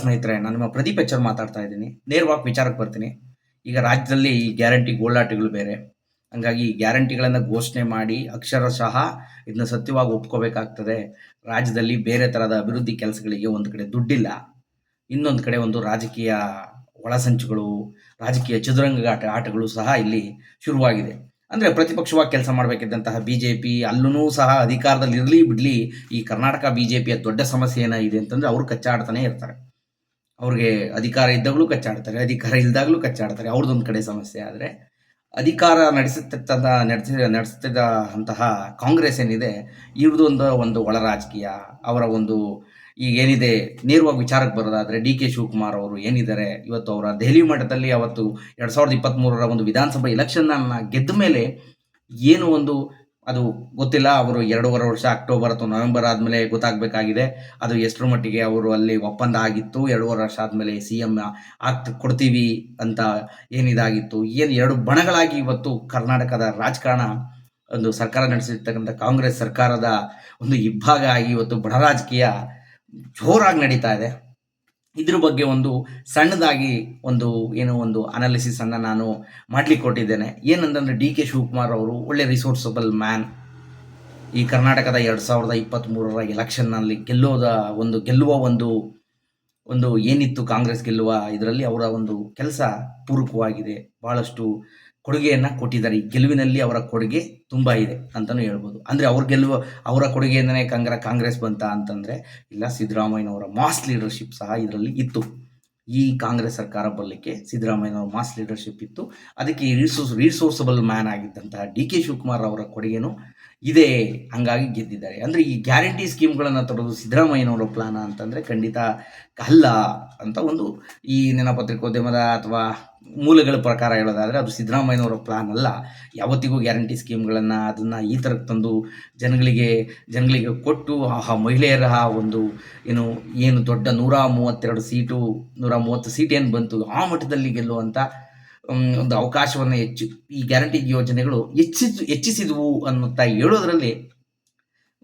ಸ್ನೇಹಿತರೆ, ನಾನು ನಿಮ್ಮ ಪ್ರದೀಪ್ ಎಚ್.ಆರ್ ಮಾತಾಡ್ತಾ ಇದ್ದೀನಿ. ನೇರವಾಗಿ ವಿಚಾರಕ್ಕೆ ಬರ್ತೀನಿ. ಈಗ ರಾಜ್ಯದಲ್ಲಿ ಈ ಗ್ಯಾರಂಟಿ ಗೋಳಾಟಗಳು ಬೇರೆ. ಹಂಗಾಗಿ ಈ ಗ್ಯಾರಂಟಿಗಳನ್ನು ಘೋಷಣೆ ಮಾಡಿ ಅಕ್ಷರಶಃ ಇದನ್ನ ಸತ್ಯವಾಗಿ ಒಪ್ಕೋಬೇಕಾಗ್ತದೆ. ರಾಜ್ಯದಲ್ಲಿ ಬೇರೆ ಥರದ ಅಭಿವೃದ್ಧಿ ಕೆಲಸಗಳಿಗೆ ಒಂದು ಕಡೆ ದುಡ್ಡಿಲ್ಲ, ಇನ್ನೊಂದು ಕಡೆ ಒಂದು ರಾಜಕೀಯ ಒಳಸಂಚುಗಳು, ರಾಜಕೀಯ ಆಟಗಳು ಸಹ ಇಲ್ಲಿ ಶುರುವಾಗಿದೆ. ಅಂದರೆ ಪ್ರತಿಪಕ್ಷವಾಗಿ ಕೆಲಸ ಮಾಡಬೇಕಿದ್ದಂತಹ BJP ಅಲ್ಲೂ ಸಹ ಅಧಿಕಾರದಲ್ಲಿ ಇರಲಿ ಬಿಡಲಿ, ಈ ಕರ್ನಾಟಕ BJPಯ ದೊಡ್ಡ ಸಮಸ್ಯೆ ಏನಾಗಿದೆ ಅಂತಂದರೆ ಅವರು ಕಚ್ಚಾಡ್ತಾನೆ ಇರ್ತಾರೆ. ಅವ್ರಿಗೆ ಅಧಿಕಾರ ಇದ್ದಾಗಲೂ ಕಚ್ಚಾಡ್ತಾರೆ, ಅಧಿಕಾರ ಇಲ್ದಾಗಲೂ ಕಚ್ಚಾಡ್ತಾರೆ. ಅವ್ರದ್ದೊಂದು ಕಡೆ ಸಮಸ್ಯೆ. ಆದರೆ ಅಧಿಕಾರ ನಡೆಸ್ತಿದ್ದ ಅಂತಹ ಕಾಂಗ್ರೆಸ್ ಏನಿದೆ, ಇವ್ರದ್ದೊಂದು ಒಂದು ಒಳ ರಾಜಕೀಯ, ಅವರ ಒಂದು ಈಗ ಏನಿದೆ, ನೇರವಾಗಿ ವಿಚಾರಕ್ಕೆ ಬರೋದಾದರೆ DK ಶಿವಕುಮಾರ್ ಅವರು ಏನಿದ್ದಾರೆ, ಇವತ್ತು ಅವರ ದೆಹಲಿ ಮಠದಲ್ಲಿ ಅವತ್ತು 2023ರ ಒಂದು ವಿಧಾನಸಭಾ ಎಲೆಕ್ಷನ್ನ ಗೆದ್ದ ಮೇಲೆ ಏನು ಒಂದು ಅದು ಗೊತ್ತಿಲ್ಲ. ಅವರು 2.5 ವರ್ಷ ಅಕ್ಟೋಬರ್ ಅಥವಾ ನವೆಂಬರ್ ಆದಮೇಲೆ ಗೊತ್ತಾಗಬೇಕಾಗಿದೆ ಅದು ಎಷ್ಟರ ಮಟ್ಟಿಗೆ ಅವರು ಅಲ್ಲಿ ಒಪ್ಪಂದ ಆಗಿತ್ತು. 2.5 ವರ್ಷ ಆದಮೇಲೆ CM ಕೊಡ್ತೀವಿ ಅಂತ ಏನಿದಾಗಿತ್ತು, ಏನು 2 ಬಣಗಳಾಗಿ ಇವತ್ತು ಕರ್ನಾಟಕದ ರಾಜಕಾರಣ, ಒಂದು ಸರ್ಕಾರ ನಡೆಸಿರ್ತಕ್ಕಂಥ ಕಾಂಗ್ರೆಸ್ ಸರ್ಕಾರದ ಒಂದು ಇಬ್ಬಾಗ ಆಗಿ ಇವತ್ತು ಬಣ ರಾಜಕೀಯ ಜೋರಾಗಿ ನಡೀತಾ ಇದೆ. ಇದ್ರ ಬಗ್ಗೆ ಒಂದು ಸಣ್ಣದಾಗಿ ಒಂದು ಅನಾಲಿಸಿಸ್ ಅನ್ನು ನಾನು ಮಾಡ್ಲಿಕ್ಕೆ ಕೊಟ್ಟಿದ್ದೇನೆ. ಏನಂತಂದರೆ DK ಶಿವಕುಮಾರ್ ಅವರು ಒಳ್ಳೆ ರಿಸೋರ್ಸಬಲ್ ಮ್ಯಾನ್. ಈ ಕರ್ನಾಟಕದ 2023ರ ಎಲೆಕ್ಷನ್ನಲ್ಲಿ ಗೆಲ್ಲುವ ಒಂದು ಏನಿತ್ತು ಕಾಂಗ್ರೆಸ್ ಗೆಲ್ಲುವ ಇದರಲ್ಲಿ ಅವರ ಒಂದು ಕೆಲಸ ಪೂರಕವಾಗಿದೆ. ಭಾಳಷ್ಟು ಕೊಡುಗೆಯನ್ನು ಕೊಟ್ಟಿದ್ದಾರೆ. ಈ ಗೆಲುವಿನಲ್ಲಿ ಅವರ ಕೊಡುಗೆ ತುಂಬ ಇದೆ ಅಂತಲೂ ಹೇಳ್ಬೋದು. ಅಂದರೆ ಅವರ ಕೊಡುಗೆಯಿಂದನೇ ಕಾಂಗ್ರೆಸ್ ಬಂತ ಅಂತಂದರೆ ಇಲ್ಲ, ಸಿದ್ದರಾಮಯ್ಯನವರ ಮಾಸ್ ಲೀಡರ್ಶಿಪ್ ಸಹ ಇದರಲ್ಲಿ ಇತ್ತು. ಈ ಕಾಂಗ್ರೆಸ್ ಸರ್ಕಾರ ಬರಲಿಕ್ಕೆ ಸಿದ್ದರಾಮಯ್ಯನವರ ಮಾಸ್ ಲೀಡರ್ಶಿಪ್ ಇತ್ತು. ಅದಕ್ಕೆ ಈ ರಿಸೋರ್ಸಬಲ್ ಮ್ಯಾನ್ ಆಗಿದ್ದಂತಹ DK ಶಿವಕುಮಾರ್ ಅವರ ಕೊಡುಗೆನೂ ಇದೆ. ಹಂಗಾಗಿ ಗೆದ್ದಿದ್ದಾರೆ. ಅಂದರೆ ಈ ಗ್ಯಾರಂಟಿ ಸ್ಕೀಮ್ಗಳನ್ನು ತರೋದು ಸಿದ್ದರಾಮಯ್ಯನವರ ಪ್ಲಾನ ಅಂತಂದರೆ ಖಂಡಿತ ಅಲ್ಲ ಅಂತ ಒಂದು ಈ ಪತ್ರಿಕೋದ್ಯಮದ ಅಥವಾ ಮೂಲಗಳ ಪ್ರಕಾರ ಹೇಳೋದಾದರೆ ಅದು ಸಿದ್ದರಾಮಯ್ಯನವರ ಪ್ಲಾನ್ ಅಲ್ಲ. ಯಾವತ್ತಿಗೂ ಗ್ಯಾರಂಟಿ ಸ್ಕೀಮ್ಗಳನ್ನು ಅದನ್ನು ಈ ಥರಕ್ಕೆ ತಂದು ಜನಗಳಿಗೆ ಕೊಟ್ಟು ಆ ಮಹಿಳೆಯರ ಏನು ದೊಡ್ಡ 132 ಸೀಟು 130 ಸೀಟ್ ಏನು ಬಂತು, ಆ ಮಟ್ಟದಲ್ಲಿ ಗೆಲ್ಲುವಂಥ ಒಂದು ಅವಕಾಶವನ್ನು ಈ ಗ್ಯಾರಂಟಿ ಯೋಜನೆಗಳು ಹೆಚ್ಚಿಸಿದವು ಅನ್ನುತ್ತಾ ಹೇಳೋದ್ರಲ್ಲಿ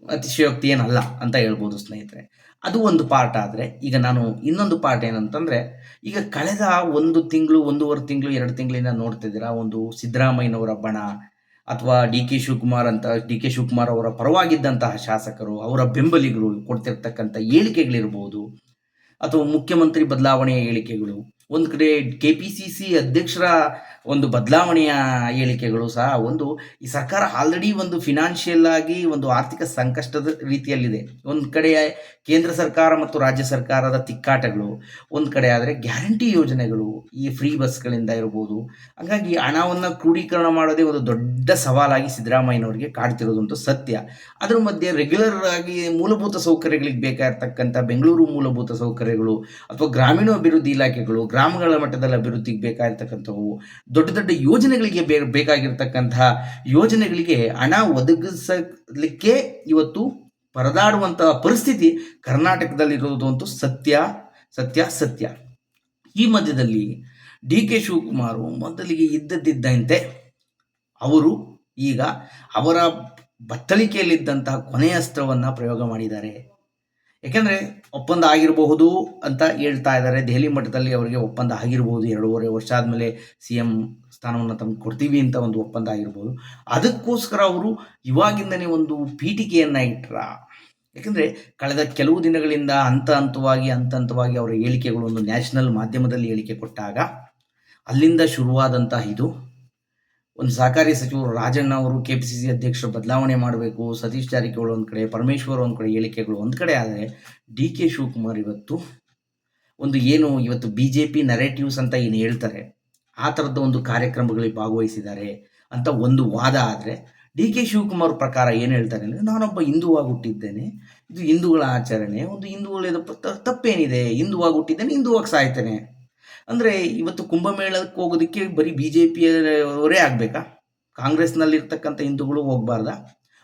ಅತಿಶಯೋಕ್ತಿ ಏನಲ್ಲ ಅಂತ ಹೇಳ್ಬೋದು ಸ್ನೇಹಿತರೆ. ಅದು ಒಂದು ಪಾರ್ಟ್. ಆದರೆ ಈಗ ನಾನು ಇನ್ನೊಂದು ಪಾರ್ಟ್ ಏನಂತಂದರೆ, ಈಗ ಕಳೆದ 1 ತಿಂಗಳು 1.5 ತಿಂಗಳು 2 ತಿಂಗಳಿಂದ ನೋಡ್ತಿದ್ದೀರಾ, ಒಂದು ಸಿದ್ದರಾಮಯ್ಯನವರ ಬಣ ಅಥವಾ DK ಶಿವಕುಮಾರ್ ಅವರ ಪರವಾಗಿದ್ದಂತಹ ಶಾಸಕರು, ಅವರ ಬೆಂಬಲಿಗರು ಕೊಡ್ತಿರ್ತಕ್ಕಂಥ ಹೇಳಿಕೆಗಳಿರ್ಬೋದು, ಅಥವಾ ಮುಖ್ಯಮಂತ್ರಿ ಬದಲಾವಣೆಯ ಹೇಳಿಕೆಗಳು, ಒಂದು ಕಡೆ KPCC ಅಧ್ಯಕ್ಷರ ಒಂದು ಬದಲಾವಣೆಯ ಹೇಳಿಕೆಗಳು ಸಹ ಈ ಸರ್ಕಾರ ಆಲ್ರೆಡಿ ಒಂದು ಫಿನಾನ್ಷಿಯಲ್ ಆಗಿ ಒಂದು ಆರ್ಥಿಕ ಸಂಕಷ್ಟದ ರೀತಿಯಲ್ಲಿದೆ. ಒಂದು ಕಡೆ ಕೇಂದ್ರ ಸರ್ಕಾರ ಮತ್ತು ರಾಜ್ಯ ಸರ್ಕಾರದ ತಿಕ್ಕಾಟಗಳು, ಒಂದು ಕಡೆ ಆದರೆ ಗ್ಯಾರಂಟಿ ಯೋಜನೆಗಳು, ಈ ಫ್ರೀ ಬಸ್ಗಳಿಂದ ಇರ್ಬೋದು. ಹಾಗಾಗಿ ಹಣವನ್ನು ಕ್ರೋಢೀಕರಣ ಮಾಡೋದೇ ಒಂದು ದೊಡ್ಡ ಸವಾಲಾಗಿ ಸಿದ್ದರಾಮಯ್ಯನವರಿಗೆ ಕಾಡ್ತಿರೋದಂತೂ ಸತ್ಯ. ಅದ್ರ ಮಧ್ಯೆ ರೆಗ್ಯುಲರ್ ಆಗಿ ಮೂಲಭೂತ ಸೌಕರ್ಯಗಳಿಗೆ ಬೇಕಾಗಿರ್ತಕ್ಕಂಥ ಬೆಂಗಳೂರು ಮೂಲಭೂತ ಸೌಕರ್ಯಗಳು ಅಥವಾ ಗ್ರಾಮೀಣ ಅಭಿವೃದ್ಧಿ ಇಲಾಖೆಗಳು, ಗ್ರಾಮಗಳ ಮಟ್ಟದಲ್ಲಿ ಅಭಿವೃದ್ಧಿಗೆ ಬೇಕಾಗಿರ್ತಕ್ಕಂಥವು, ದೊಡ್ಡ ಯೋಜನೆಗಳಿಗೆ ಬೇಕಾಗಿರ್ತಕ್ಕಂತಹ ಯೋಜನೆಗಳಿಗೆ ಹಣ ಒದಗಿಸಲಿಕ್ಕೆ ಇವತ್ತು ಪರದಾಡುವಂತಹ ಪರಿಸ್ಥಿತಿ ಕರ್ನಾಟಕದಲ್ಲಿರೋದು ಅಂತೂ ಸತ್ಯ. ಈ ಮಧ್ಯದಲ್ಲಿ DK ಶಿವಕುಮಾರ್ ಮೊದಲಿಗೆ ಇದ್ದಂತೆ ಅವರು ಈಗ ಅವರ ಬತ್ತಳಿಕೆಯಲ್ಲಿದ್ದಂತಹ ಕೊನೆಯ ಅಸ್ತ್ರವನ್ನು ಪ್ರಯೋಗ ಮಾಡಿದ್ದಾರೆ. ಯಾಕೆಂದರೆ ಒಪ್ಪಂದ ಆಗಿರಬಹುದು ಅಂತ ಹೇಳ್ತಾ ಇದ್ದಾರೆ. ದೆಹಲಿ ಮಟ್ಟದಲ್ಲಿ ಅವರಿಗೆ ಒಪ್ಪಂದ ಆಗಿರ್ಬೋದು. 2.5 ವರ್ಷ ಆದಮೇಲೆ CM ಸ್ಥಾನವನ್ನು ತಮಗೆ ಕೊಡ್ತೀವಿ ಅಂತ ಒಂದು ಒಪ್ಪಂದ ಆಗಿರ್ಬೋದು. ಅದಕ್ಕೋಸ್ಕರ ಅವರು ಇವಾಗಿಂದನೇ ಒಂದು ಪೀಠಿಕೆಯನ್ನು ಇಟ್ಟರ. ಯಾಕೆಂದರೆ ಕಳೆದ ಕೆಲವು ದಿನಗಳಿಂದ ಹಂತ ಹಂತವಾಗಿ ಅವರ ಹೇಳಿಕೆಗಳು ಒಂದು ನ್ಯಾಷನಲ್ ಮಾಧ್ಯಮದಲ್ಲಿ ಹೇಳಿಕೆ ಕೊಟ್ಟಾಗ ಅಲ್ಲಿಂದ ಶುರುವಾದಂತಹ ಇದು ಒಂದು ಸಹಕಾರಿ ಸಚಿವರು ರಾಜಣ್ಣ ಅವರು KPCC ಅಧ್ಯಕ್ಷರು ಬದಲಾವಣೆ ಮಾಡಬೇಕು, ಸತೀಶ್ ಜಾರಕಿಹೊಳಿ ಒಂದು ಕಡೆ, ಪರಮೇಶ್ವರ್ ಒಂದು ಕಡೆ ಹೇಳಿಕೆಗಳು ಒಂದು ಕಡೆ ಆದರೆ, DK ಶಿವಕುಮಾರ್ ಇವತ್ತು ಇವತ್ತು BJP ನರೇಟಿವ್ಸ್ ಅಂತ ಏನು ಹೇಳ್ತಾರೆ, ಆ ಥರದ ಒಂದು ಕಾರ್ಯಕ್ರಮಗಳಿಗೆ ಭಾಗವಹಿಸಿದ್ದಾರೆ ಅಂತ ಒಂದು ವಾದ ಆದರೆ, DK ಶಿವಕುಮಾರ್ ಪ್ರಕಾರ ಏನು ಹೇಳ್ತಾರೆ ಅಂದರೆ, ನಾನೊಬ್ಬ ಹಿಂದುವಾಗಿ ಹುಟ್ಟಿದ್ದೇನೆ, ಇದು ಹಿಂದೂಗಳ ಆಚರಣೆ, ಒಂದು ಹಿಂದೂಗಳ ತಪ್ಪೇನಿದೆ, ಹಿಂದುವಾಗಿ ಹುಟ್ಟಿದ್ದೇನೆ, ಹಿಂದುವಾಗಿ ಸಾಯ್ತೇನೆ. ಅಂದರೆ ಇವತ್ತು ಕುಂಭಮೇಳಕ್ಕೆ ಹೋಗೋದಕ್ಕೆ ಬರೀ BJPಯವರೇ ಆಗಬೇಕಾ? ಕಾಂಗ್ರೆಸ್ನಲ್ಲಿರ್ತಕ್ಕಂಥ ಹಿಂದೂಗಳು ಹೋಗಬಾರ್ದಾ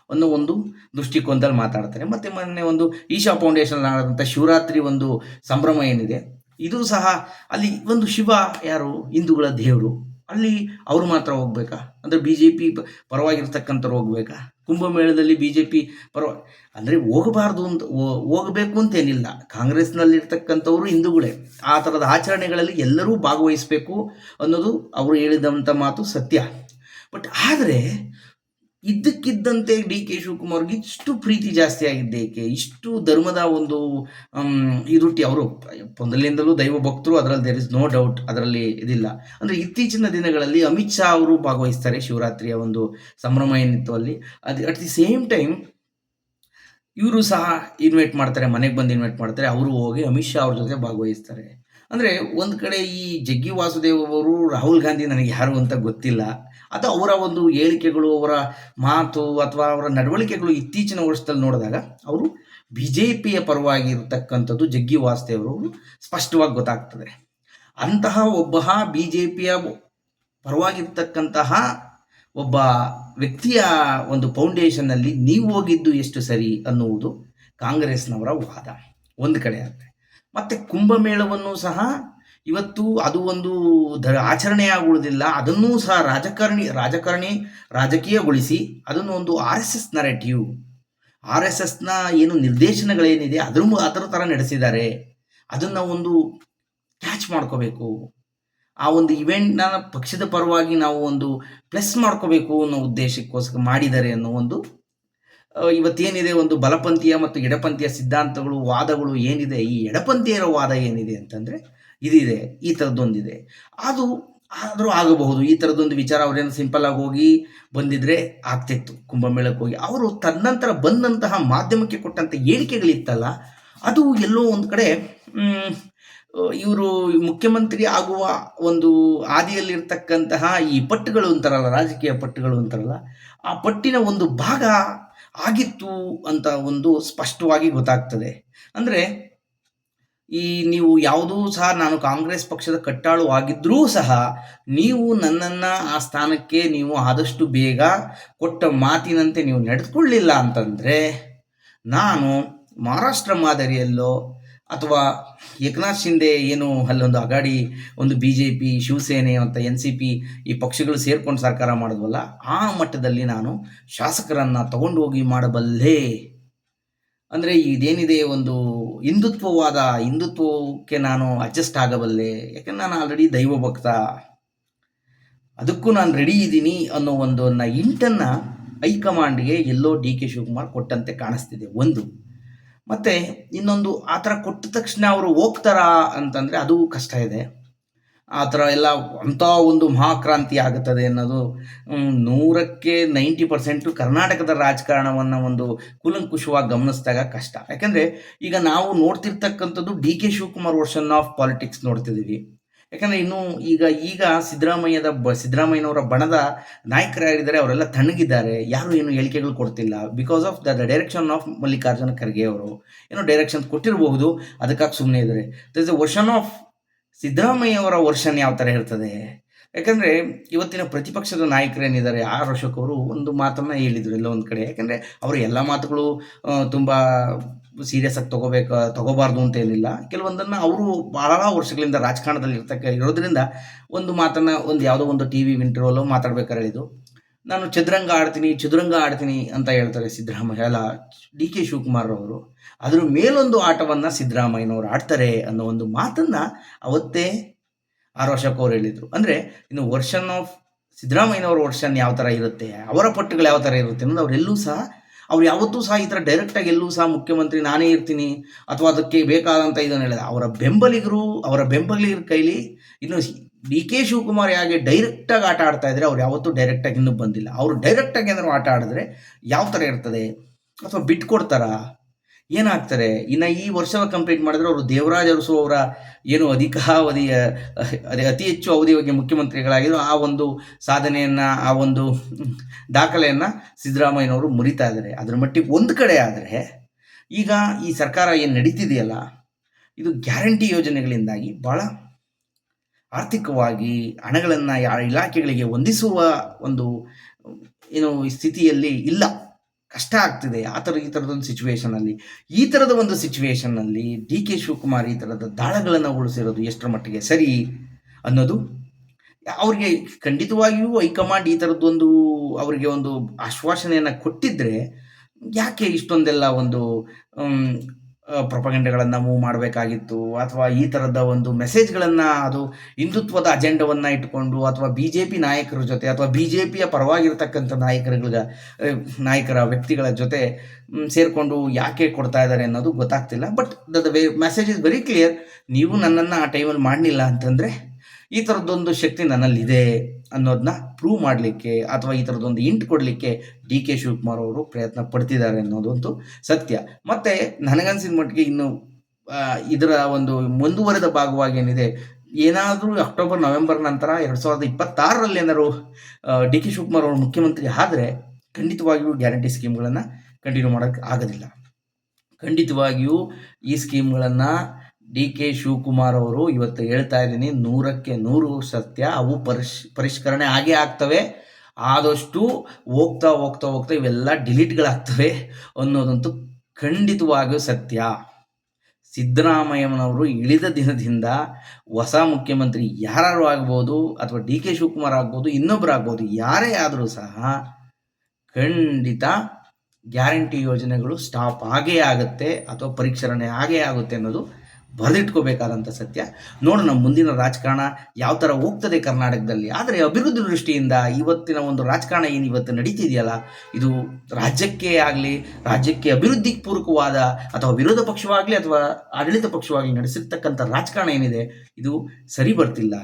ಅನ್ನೋ ಒಂದು ದೃಷ್ಟಿಕೋನದಲ್ಲಿ ಮಾತಾಡ್ತಾರೆ. ಮತ್ತು ಮೊನ್ನೆ ಒಂದು ಈಶಾ ಫೌಂಡೇಶನ್ ಆದಂಥ ಶಿವರಾತ್ರಿ ಒಂದು ಸಂಭ್ರಮ ಏನಿದೆ, ಇದು ಸಹ ಅಲ್ಲಿ ಒಂದು ಶಿವ ಯಾರು ಹಿಂದೂಗಳ ದೇವರು, ಅಲ್ಲಿ ಅವರು ಮಾತ್ರ ಹೋಗ್ಬೇಕಾ? ಅಂದರೆ BJP ಪರವಾಗಿರ್ತಕ್ಕಂಥವ್ರು ಹೋಗ್ಬೇಕಾ? ಕುಂಭಮೇಳದಲ್ಲಿ ಬಿ ಜೆ ಪಿ ಪರವ ಅಂದರೆ ಹೋಗಬಾರ್ದು ಅಂತ ಹೋಗಬೇಕು ಅಂತೇನಿಲ್ಲ. ಕಾಂಗ್ರೆಸ್ನಲ್ಲಿರ್ತಕ್ಕಂಥವರು ಹಿಂದೂಗಳೇ. ಆ ಥರದ ಆಚರಣೆಗಳಲ್ಲಿ ಎಲ್ಲರೂ ಭಾಗವಹಿಸಬೇಕು ಅನ್ನೋದು ಅವರು ಹೇಳಿದಂಥ ಮಾತು ಸತ್ಯ. ಬಟ್ ಆದರೆ ಇದ್ದಕ್ಕಿದ್ದಂತೆ ಡಿ ಕೆ ಶಿವಕುಮಾರ್ಗೆ ಇಷ್ಟು ಪ್ರೀತಿ ಜಾಸ್ತಿ ಆಗಿದ್ದೇಕೆ? ಇಷ್ಟು ಧರ್ಮದ ಒಂದು ಇರುಟ್ಟಿ. ಅವರು ಮೊದಲಿನಿಂದಲೂ ದೈವ ಭಕ್ತರು, ಅದರಲ್ಲಿ ದೇರ್ ಇಸ್ ನೋ ಡೌಟ್, ಅದರಲ್ಲಿ ಇದಿಲ್ಲ. ಅಂದರೆ ಇತ್ತೀಚಿನ ದಿನಗಳಲ್ಲಿ ಅಮಿತ್ ಶಾ ಅವರು ಭಾಗವಹಿಸ್ತಾರೆ ಶಿವರಾತ್ರಿಯ ಒಂದು ಸಂಭ್ರಮ ಏನಿತ್ತು ಅಲ್ಲಿ. ಅದು ಅಟ್ ದಿ ಸೇಮ್ ಟೈಮ್ ಇವರು ಸಹ ಇನ್ವೈಟ್ ಮಾಡ್ತಾರೆ, ಮನೆಗೆ ಬಂದು ಇನ್ವೈಟ್ ಮಾಡ್ತಾರೆ. ಅವರು ಹೋಗಿ ಅಮಿತ್ ಶಾ ಅವ್ರ ಜೊತೆ ಭಾಗವಹಿಸ್ತಾರೆ. ಅಂದರೆ ಒಂದು ಕಡೆ ಈ ಜಗ್ಗಿ ವಾಸುದೇವ್ ಅವರು, ರಾಹುಲ್ ಗಾಂಧಿ ನನಗೆ ಯಾರು ಅಂತ ಗೊತ್ತಿಲ್ಲ, ಅಥವಾ ಅವರ ಒಂದು ಹೇಳಿಕೆಗಳು, ಅವರ ಮಾತು ಅಥವಾ ಅವರ ನಡವಳಿಕೆಗಳು ಇತ್ತೀಚಿನ ವರ್ಷದಲ್ಲಿ ನೋಡಿದಾಗ ಅವರು ಬಿ ಜೆ ಪಿಯ ಪರವಾಗಿ ಇರತಕ್ಕಂಥದ್ದು ಜಗ್ಗಿ ವಾಸುದೇವ್ ಅವರು ಸ್ಪಷ್ಟವಾಗಿ ಗೊತ್ತಾಗ್ತದೆ. ಅಂತಹ ಒಬ್ಬ ಬಿ ಜೆ ಪಿಯ ಪರವಾಗಿರ್ತಕ್ಕಂತಹ ಒಬ್ಬ ವ್ಯಕ್ತಿಯ ಒಂದು ಫೌಂಡೇಶನ್ನಲ್ಲಿ ನೀವು ಹೋಗಿದ್ದು ಎಷ್ಟು ಸರಿ ಅನ್ನುವುದು ಕಾಂಗ್ರೆಸ್ನವರ ವಾದ ಒಂದು ಕಡೆ ಆದರೆ. ಮತ್ತು ಕುಂಭಮೇಳವನ್ನು ಸಹ ಇವತ್ತು ಅದು ಒಂದು ಆಚರಣೆಯಾಗುವುದಿಲ್ಲ, ಅದನ್ನೂ ಸಹ ರಾಜಕೀಯಗೊಳಿಸಿ ಅದನ್ನು ಒಂದು R S S narrative, R S ಎಸ್ನ ಏನು ನಿರ್ದೇಶನಗಳೇನಿದೆ ಅದರ ಥರ ನಡೆಸಿದ್ದಾರೆ. ಅದನ್ನು ಒಂದು ಕ್ಯಾಚ್ ಮಾಡ್ಕೋಬೇಕು, ಆ ಒಂದು ಇವೆಂಟ್ನ ಪಕ್ಷದ ಪರವಾಗಿ ನಾವು ಒಂದು ಪ್ಲಸ್ ಮಾಡ್ಕೋಬೇಕು ಅನ್ನೋ ಉದ್ದೇಶಕ್ಕೋಸ್ಕರ ಮಾಡಿದ್ದಾರೆ ಅನ್ನೋ ಒಂದು ಇವತ್ತೇನಿದೆ ಒಂದು ಬಲಪಂಥೀಯ ಮತ್ತು ಎಡಪಂಥೀಯ ಸಿದ್ಧಾಂತಗಳು, ವಾದಗಳು ಏನಿದೆ, ಈ ಎಡಪಂಥೀಯರ ವಾದ ಏನಿದೆ ಅಂತಂದರೆ ಇದಿದೆ, ಈ ಥರದ್ದೊಂದಿದೆ. ಅದು ಆದರೂ ಆಗಬಹುದು. ಈ ಥರದ್ದೊಂದು ವಿಚಾರ ಅವರೇನು ಸಿಂಪಲ್ ಆಗಿ ಹೋಗಿ ಬಂದಿದ್ರೆ ಆಗ್ತಿತ್ತು ಕುಂಭಮೇಳಕ್ಕೆ ಹೋಗಿ. ಅವರು ತದನಂತರ ಬಂದಂತಹ ಮಾಧ್ಯಮಕ್ಕೆ ಕೊಟ್ಟಂಥ ಹೇಳಿಕೆಗಳಿತ್ತಲ್ಲ, ಅದು ಎಲ್ಲೋ ಒಂದು ಕಡೆ ಇವರು ಮುಖ್ಯಮಂತ್ರಿ ಆಗುವ ಒಂದು ಹಾದಿಯಲ್ಲಿರ್ತಕ್ಕಂತಹ ಈ ಪಟ್ಟುಗಳು ಅಂತಾರಲ್ಲ, ರಾಜಕೀಯ ಪಟ್ಟುಗಳು ಅಂತಾರಲ್ಲ, ಆ ಪಟ್ಟಿನ ಒಂದು ಭಾಗ ಆಗಿತ್ತು ಅಂತ ಒಂದು ಸ್ಪಷ್ಟವಾಗಿ ಗೊತ್ತಾಗ್ತದೆ. ಅಂದರೆ ಈ ನೀವು ಯಾವುದೂ ಸಹ, ನಾನು ಕಾಂಗ್ರೆಸ್ ಪಕ್ಷದ ಕಟ್ಟಾಳು ಆಗಿದ್ದರೂ ಸಹ ನೀವು ನನ್ನನ್ನು ಆ ಸ್ಥಾನಕ್ಕೆ ನೀವು ಆದಷ್ಟು ಬೇಗ ಕೊಟ್ಟ ಮಾತಿನಂತೆ ನೀವು ನಡೆದುಕೊಳ್ಳಿಲ್ಲ ಅಂತಂದರೆ ನಾನು ಮಹಾರಾಷ್ಟ್ರ ಮಾದರಿಯಲ್ಲೋ ಅಥವಾ ಏಕನಾಥ್ ಶಿಂದೆ ಏನು ಅಲ್ಲೊಂದು ಅಗಾಡಿ ಒಂದು ಬಿ ಜೆ ಪಿ, ಶಿವಸೇನೆ ಅಂತ ಎನ್ ಸಿ ಪಿ ಈ ಪಕ್ಷಗಳು ಸೇರ್ಕೊಂಡು ಸರ್ಕಾರ ಮಾಡಿದ್ವಲ್ಲ, ಆ ಮಟ್ಟದಲ್ಲಿ ನಾನು ಶಾಸಕರನ್ನು ತಗೊಂಡು ಹೋಗಿ ಮಾಡಬಲ್ಲೆ. ಅಂದರೆ ಇದೇನಿದೆ ಒಂದು ಹಿಂದುತ್ವಕ್ಕೆ ನಾನು ಅಡ್ಜಸ್ಟ್ ಆಗಬಲ್ಲೆ, ಯಾಕಂದ್ರೆ ನಾನು ಆಲ್ರೆಡಿ ದೈವ ಭಕ್ತ, ಅದಕ್ಕೂ ನಾನು ರೆಡಿ ಇದ್ದೀನಿ ಅನ್ನೋ ಒಂದು ಇಂಟನ್ನು ಹೈಕಮಾಂಡ್ಗೆ ಎಲ್ಲೋ ಡಿ ಕೆ ಶಿವಕುಮಾರ್ ಕೊಟ್ಟಂತೆ ಕಾಣಿಸ್ತಿದೆ ಒಂದು. ಮತ್ತು ಇನ್ನೊಂದು, ಆ ಥರ ಕೊಟ್ಟ ತಕ್ಷಣ ಅವರು ಹೋಗ್ತಾರಾ ಅಂತಂದರೆ ಅದು ಕಷ್ಟ ಇದೆ. ಆ ಥರ ಎಲ್ಲ ಅಂಥ ಒಂದು ಮಹಾಕ್ರಾಂತಿ ಆಗುತ್ತದೆ ಅನ್ನೋದು 100ಕ್ಕೆ 90% ಕರ್ನಾಟಕದ ರಾಜಕಾರಣವನ್ನು ಒಂದು ಕೂಲಂಕುಷವಾಗಿ ಗಮನಿಸಿದಾಗ ಕಷ್ಟ. ಯಾಕೆಂದರೆ ಈಗ ನಾವು ನೋಡ್ತಿರ್ತಕ್ಕಂಥದ್ದು D K Shivakumar version of politics ನೋಡ್ತಿದ್ದೀವಿ. ಯಾಕಂದರೆ ಇನ್ನೂ ಈಗ ಸಿದ್ದರಾಮಯ್ಯನವರ ಬಣದ ನಾಯಕರಾಗಿದ್ದಾರೆ, ಅವರೆಲ್ಲ ತಣ್ಣಗಿದ್ದಾರೆ, ಯಾರು ಏನು ಹೇಳಿಕೆಗಳು ಕೊಡ್ತಿಲ್ಲ. Because of the direction of Mallikarjuna Kharge ಅವರು ಏನೋ ಡೈರೆಕ್ಷನ್ ಕೊಟ್ಟಿರಬಹುದು, ಅದಕ್ಕಾಗಿ ಸುಮ್ಮನೆ ಇದ್ದಾರೆ. There is a version of ಸಿದ್ದರಾಮಯ್ಯವರ ವರ್ಷನ್ ಯಾವ ಥರ ಇರ್ತದೆ. ಯಾಕಂದರೆ ಇವತ್ತಿನ ಪ್ರತಿಪಕ್ಷದ ನಾಯಕರೇನಿದ್ದಾರೆ, ಆರ್ ಅಶೋಕ್ ಅವರು ಒಂದು ಮಾತನ್ನು ಹೇಳಿದರು ಎಲ್ಲ ಒಂದು ಕಡೆ. ಯಾಕಂದರೆ ಅವರು ಎಲ್ಲ ಮಾತುಗಳು ತುಂಬ ಸೀರಿಯಸ್ ಆಗಿ ತಗೋಬಾರ್ದು ಅಂತ ಏನಿಲ್ಲ. ಕೆಲವೊಂದನ್ನು ಅವರು ಬಹಳ ವರ್ಷಗಳಿಂದ ರಾಜಕಾರಣದಲ್ಲಿ ಇರೋದ್ರಿಂದ ಒಂದು ಮಾತನ್ನು ಯಾವುದೋ ಒಂದು ಟಿ ವಿ ಇಂಟರ್ವ್ಯೂಲೋ ಮಾತಾಡ್ಬೇಕಾದ್ರೆ ಹೇಳಿದ್ದು, ನಾನು ಚದುರಂಗ ಆಡ್ತೀನಿ ಅಂತ ಹೇಳ್ತಾರೆ ಸಿದ್ದರಾಮಯ್ಯ, ಅಲ್ಲ ಡಿ ಕೆ ಶಿವಕುಮಾರ್ ಅವರು. ಅದ್ರ ಮೇಲೊಂದು ಆಟವನ್ನು ಸಿದ್ದರಾಮಯ್ಯನವರು ಆಡ್ತಾರೆ ಅನ್ನೋ ಒಂದು ಮಾತನ್ನು ಅವತ್ತೇ ಆರ್ ಅಶೋಕ್ ಅವರು ಹೇಳಿದರು. ಅಂದರೆ ಇನ್ನು ವರ್ಷನ್ ಆಫ್ ಸಿದ್ದರಾಮಯ್ಯನವರ ವರ್ಷನ್ ಯಾವ ಥರ ಇರುತ್ತೆ, ಅವರ ಪಟ್ಟುಗಳು ಯಾವ ಥರ ಇರುತ್ತೆ ಅನ್ನೋದು ಅವ್ರು ಯಾವತ್ತೂ ಸಹ ಈ ಥರ ಡೈರೆಕ್ಟಾಗಿ ಎಲ್ಲೂ ಸಹ ಮುಖ್ಯಮಂತ್ರಿ ನಾನೇ ಇರ್ತೀನಿ ಅಥವಾ ಅದಕ್ಕೆ ಬೇಕಾದಂಥ ಇದನ್ನು ಹೇಳಿದ ಅವರ ಬೆಂಬಲಿಗರ ಕೈಲಿ ಇನ್ನು ಡಿ ಕೆ ಶಿವಕುಮಾರ್ ಹೇಗೆ ಡೈರೆಕ್ಟಾಗಿ ಆಟ ಆಡ್ತಾ ಇದ್ದಾರೆ, ಅವ್ರು ಯಾವತ್ತೂ ಡೈರೆಕ್ಟಾಗಿ ಇನ್ನೂ ಬಂದಿಲ್ಲ. ಅವರು ಡೈರೆಕ್ಟಾಗಿ ಏನಾದ್ರು ಆಟ ಆಡಿದ್ರೆ ಯಾವ ಥರ ಇರ್ತದೆ, ಅಥವಾ ಬಿಟ್ಕೊಡ್ತಾರಾ, ಏನಾಗ್ತಾರೆ. ಇನ್ನು ಈ ವರ್ಷ ಕಂಪ್ಲೀಟ್ ಮಾಡಿದ್ರೆ ಅವರು ದೇವರಾಜ ಅರಸು ಅವರ ಏನು ಅತಿ ಹೆಚ್ಚು ಅವಧಿಯಾಗಿ ಮುಖ್ಯಮಂತ್ರಿಗಳಾಗಿದ್ರು ಆ ಒಂದು ಸಾಧನೆಯನ್ನು, ಆ ಒಂದು ದಾಖಲೆಯನ್ನು ಸಿದ್ದರಾಮಯ್ಯನವರು ಮುರಿತಾ ಇದ್ದಾರೆ. ಅದರ ಮಟ್ಟಿಗೆ ಒಂದು ಕಡೆ. ಆದರೆ ಈಗ ಈ ಸರ್ಕಾರ ಏನು ನಡೀತಿದೆಯಲ್ಲ, ಇದು ಗ್ಯಾರಂಟಿ ಯೋಜನೆಗಳಿಂದಾಗಿ ಭಾಳ ಆರ್ಥಿಕವಾಗಿ ಹಣಗಳನ್ನು ಇಲಾಖೆಗಳಿಗೆ ಹೊಂದಿಸುವ ಒಂದು ಸ್ಥಿತಿಯಲ್ಲಿ ಇಲ್ಲ, ಕಷ್ಟ ಆಗ್ತಿದೆ. ಈ ಥರದೊಂದು ಸಿಚುವೇಶನ್ನಲ್ಲಿ ಡಿ ಕೆ ಶಿವಕುಮಾರ್ ಈ ಥರದ ದಾಳಗಳನ್ನು ಉಳಿಸಿರೋದು ಎಷ್ಟರ ಮಟ್ಟಿಗೆ ಸರಿ ಅನ್ನೋದು ಅವ್ರಿಗೆ ಖಂಡಿತವಾಗಿಯೂ ಹೈಕಮಾಂಡ್ ಈ ಥರದ್ದೊಂದು ಅವರಿಗೆ ಒಂದು ಆಶ್ವಾಸನೆಯನ್ನು ಕೊಟ್ಟಿದ್ದರೆ ಯಾಕೆ ಇಷ್ಟೊಂದೆಲ್ಲ ಒಂದು ಪ್ರೊಪಗಂಡಗಳನ್ನು ಮೂವ್ ಮಾಡಬೇಕಾಗಿತ್ತು, ಅಥವಾ ಈ ಥರದ ಒಂದು ಮೆಸೇಜ್ಗಳನ್ನು ಅದು ಹಿಂದುತ್ವದ ಅಜೆಂಡವನ್ನು ಇಟ್ಕೊಂಡು ಅಥವಾ ಬಿ ಜೆ ಪಿ ನಾಯಕರ ಜೊತೆ ಅಥವಾ ಬಿ ಜೆ ಪಿಯ ಪರವಾಗಿರ್ತಕ್ಕಂಥ ನಾಯಕರ ವ್ಯಕ್ತಿಗಳ ಜೊತೆ ಸೇರಿಕೊಂಡು ಯಾಕೆ ಕೊಡ್ತಾ ಇದ್ದಾರೆ ಅನ್ನೋದು ಗೊತ್ತಾಗ್ತಿಲ್ಲ. But the way message is very clear. ನೀವು ನನ್ನನ್ನು ಆ ಟೈಮಲ್ಲಿ ಮಾಡಲಿಲ್ಲ ಅಂತಂದರೆ ಈ ಥರದ್ದೊಂದು ಶಕ್ತಿ ನನ್ನಲ್ಲಿದೆ ಅನ್ನೋದನ್ನ ಪ್ರೂವ್ ಮಾಡಲಿಕ್ಕೆ ಅಥವಾ ಈ ಥರದ್ದೊಂದು ಇಂಟ್ ಕೊಡಲಿಕ್ಕೆ ಡಿ ಕೆ ಶಿವಕುಮಾರ್ ಅವರು ಪ್ರಯತ್ನ ಪಡ್ತಿದ್ದಾರೆ ಅನ್ನೋದಂತೂ ಸತ್ಯ. ಮತ್ತು ನನಗನ್ಸಿದ ಮಟ್ಟಿಗೆ ಇನ್ನು ಇದರ ಒಂದು ಮುಂದುವರೆದ ಭಾಗವಾಗಿ ಏನಿದೆ, ಏನಾದರೂ ಅಕ್ಟೋಬರ್ ನವೆಂಬರ್ ನಂತರ 2026ರಲ್ಲಿ ಏನಾದ್ರು ಡಿ ಕೆ ಶಿವಕುಮಾರ್ ಅವರು ಮುಖ್ಯಮಂತ್ರಿ ಆದರೆ ಖಂಡಿತವಾಗಿಯೂ ಗ್ಯಾರಂಟಿ ಸ್ಕೀಮ್ಗಳನ್ನು ಕಂಟಿನ್ಯೂ ಮಾಡೋಕ್ಕೆ ಆಗೋದಿಲ್ಲ. ಖಂಡಿತವಾಗಿಯೂ ಈ ಸ್ಕೀಮ್ಗಳನ್ನು ಡಿ ಕೆ ಶಿವಕುಮಾರ್ ಅವರು ಇವತ್ತು ಹೇಳ್ತಾ ಇದ್ದೀನಿ, 100ಕ್ಕೆ 100 ಸತ್ಯ. ಅವು ಪರಿಷ್ಕರಣೆ ಆಗೇ ಆಗ್ತವೆ. ಆದಷ್ಟು ಹೋಗ್ತಾ ಹೋಗ್ತಾ ಹೋಗ್ತಾ ಇವೆಲ್ಲ ಡಿಲೀಟ್ಗಳಾಗ್ತವೆ ಅನ್ನೋದಂತೂ ಖಂಡಿತವಾಗಿಯೂ ಸತ್ಯ. ಸಿದ್ದರಾಮಯ್ಯನವರು ಇಳಿದ ದಿನದಿಂದ ಹೊಸ ಮುಖ್ಯಮಂತ್ರಿ ಯಾರು ಆಗ್ಬೋದು, ಅಥವಾ ಡಿ ಕೆ ಶಿವಕುಮಾರ್ ಆಗ್ಬೋದು, ಇನ್ನೊಬ್ಬರು ಆಗ್ಬೋದು, ಯಾರೇ ಆದರೂ ಸಹ ಖಂಡಿತ ಗ್ಯಾರಂಟಿ ಯೋಜನೆಗಳು ಸ್ಟಾಪ್ ಆಗೇ ಆಗುತ್ತೆ ಅಥವಾ ಪರಿಷ್ಕರಣೆ ಆಗೇ ಆಗುತ್ತೆ ಅನ್ನೋದು ಬರೆದಿಟ್ಕೋಬೇಕಾದಂಥ ಸತ್ಯ. ನೋಡೋಣ ಮುಂದಿನ ರಾಜಕಾರಣ ಯಾವ ಥರ ಹೋಗ್ತದೆ ಕರ್ನಾಟಕದಲ್ಲಿ. ಆದರೆ ಅಭಿವೃದ್ಧಿ ದೃಷ್ಟಿಯಿಂದ ಇವತ್ತಿನ ಒಂದು ರಾಜಕಾರಣ ಏನು ಇವತ್ತು ನಡೀತಿದೆಯಲ್ಲ, ಇದು ರಾಜ್ಯಕ್ಕೆ ಆಗಲಿ, ರಾಜ್ಯಕ್ಕೆ ಅಭಿವೃದ್ಧಿ ಪೂರಕವಾದ ಅಥವಾ ವಿರೋಧ ಪಕ್ಷವಾಗಲಿ ಅಥವಾ ಆಡಳಿತ ಪಕ್ಷವಾಗಲಿ ನಡೆಸಿರ್ತಕ್ಕಂಥ ರಾಜಕಾರಣ ಏನಿದೆ ಇದು ಸರಿ ಬರ್ತಿಲ್ಲ.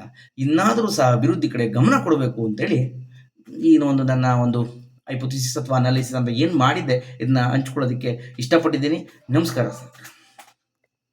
ಇನ್ನಾದರೂ ಸಹ ಅಭಿವೃದ್ಧಿ ಕಡೆ ಗಮನ ಕೊಡಬೇಕು ಅಂತೇಳಿ ಈ ಒಂದು ನನ್ನ ಒಂದು ಹೈಪೋಥಿಸಿಸ್ ಅಥವಾ ಅನಾಲಿಸಿಸ್ ಅಂತ ಏನು ಮಾಡಿದ್ದೆ ಇದನ್ನ ಹಂಚ್ಕೊಳ್ಳೋದಕ್ಕೆ ಇಷ್ಟಪಟ್ಟಿದ್ದೀನಿ. ನಮಸ್ಕಾರ ಸರ್.